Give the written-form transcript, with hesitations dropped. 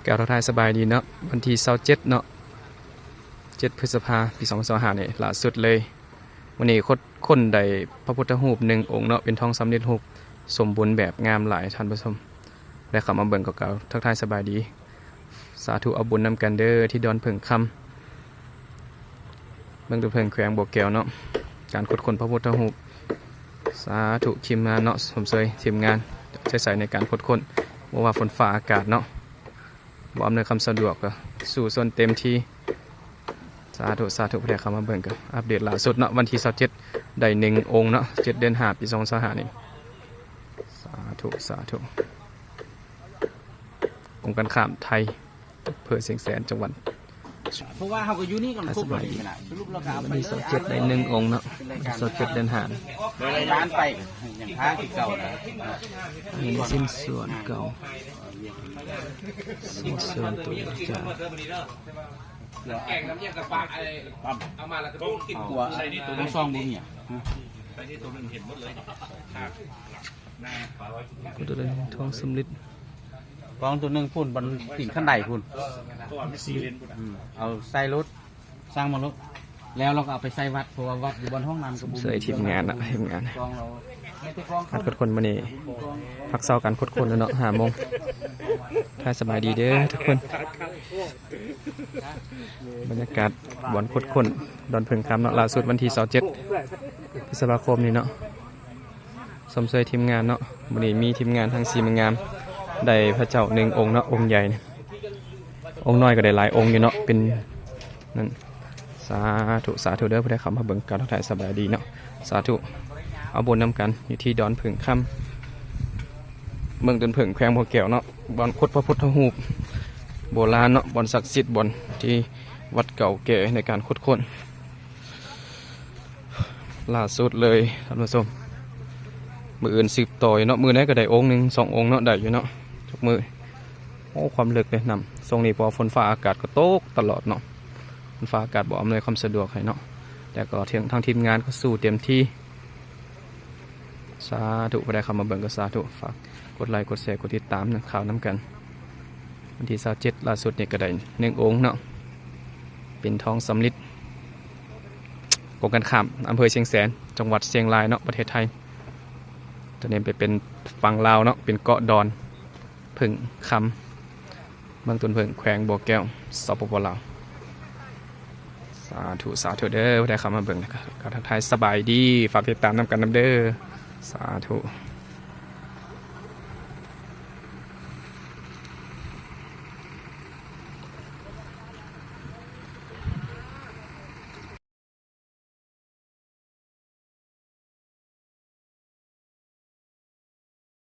แก้วทักทายสบายดีเนาะวันที่27เนาะ7 พฤษภาคม ปี2025นี่ล่าสุดเลยวันนี้คนได้พระพุทธรูป1 องค์เนาะเป็นทองสำริดรูปสมบูรณ์แบบงามหลายท่านผู้ชมได้เข้ามาเบิ่งเก่าๆทักทายสบายดีสาธุเอาบุญนำกันเด้อที่ดอนเพิ่งคำเบิ่งตัวเพิ่งแขวงบ่อแก้วเนาะการค้นพระพุทธรูปสาธุทีมงานเนาะสมเสยทีมงานใช้ในการค้นบ่ว่าฝนฟ้าอากาศเนาะบ่อำนวยความสะดวกก็สู่ส่วนเต็มที่สาธุผู้ใดเข้ามาเบิ่งก็อัปเดตล่าสุดเนาะวันที่27ได้1 องค์เนาะ7 เดือน 5 ปี2025นี่สาธุองค์การข้ามไทยอำเภอเชียงแสนจังหวัดเพราะว่าเขาก็อยู่นี่กันครบเลยนะสรุปราคาไปเลย27ได้1 องค์เนาะ27 เดือน 5โดยร้านไปอย่างค้าที่เก่านะนี่สิ้นส่วนเก่าสิ้นส่วนตัวจ้าแกงน้ำเยี่ยงกับปลาอะไรเอามาแล้วก็กินตัวใส่นี่ตัวต้องซองบุญเนี่ยใส่นี่ตัวมันเห็นหมดเลยตัวนึงทองสำริดกองตัวหนึ่งพุ่นบนติ่งขั้นใดพุ่นเอาใส่รถสร้างมารถแล้วเราก็เอาไปใส่วัดเพราะว่าวัดอยู่บนห้องน้ำกับบุญเสยทีมงานอะทีมงานกองเราพักคนมานี่พักเศร้ากันคนแล้วเนาะ5 โมงถ้าสบายดีเด้อทุกคนบรรยากาศบอนคนดอนเพิ่งคำเนาะล่าสุดวันที่27 พฤษภาคมนี่เนาะสมเสยทีมงานเนาะวันนี้มีทีมงานทั้ง4 งามได้พระเจ้า1 องค์เนาะองค์ใหญ่องค์น้อยก็ได้หลายองค์อยู่เนาะเป็นนั่นสาธุเด้อผู้ใดเข้ามาเบิ่งการทักทายสบายดีเนาะสาธุเอาบุญนำกันอยู่ที่ดอนเพิ่งคำเมืองดอนเพิ่งแขวงบ่อแก้วเนาะบอนพระพุทธรูปโบราณเนาะบอนศักดิ์สิทธิ์บอนที่วัดเก่าแก่ในการค้นล่าสุดเลยท่านผู้ชมมืออื่นสืบต่อยเนาะมือไหนก็ได้องค์1 2 องค์เนาะได้อยู่เนาะทุกมือโอ้ความลึกเลยนำทรงนี้พอฝนฟ้าอากาศก็ตกตลอดเนาะฝนฟ้าอากาศบ่อำนวยความสะดวกให้เนาะแต่ก็ทางทีมงานก็สู้เต็มที่สาธุผู้ใดเข้ามาเบิ่งก็สาธุฝากกดไลค์กดแชร์กดติดตามนะข่าวน้ำกันวันที่27ล่าสุดเนี่ยก็ได้1 องค์เนาะเป็นทองสำริดกงกันข้ามอำเภอเชียงแสนจังหวัดเชียงรายเนาะประเทศไทยตัวนี้ไปเป็นฝั่งลาวเนาะเป็นเกาะดอนเพิ่งคำเมืองต้นเพิ่งแขวงบ่อแก้วสปปลาวสาธุเด้อผู้ใดเข้ามาเบิ่งนะครับทักทายสบายดีฝากติดตามนำกันนำเด้อสาธุ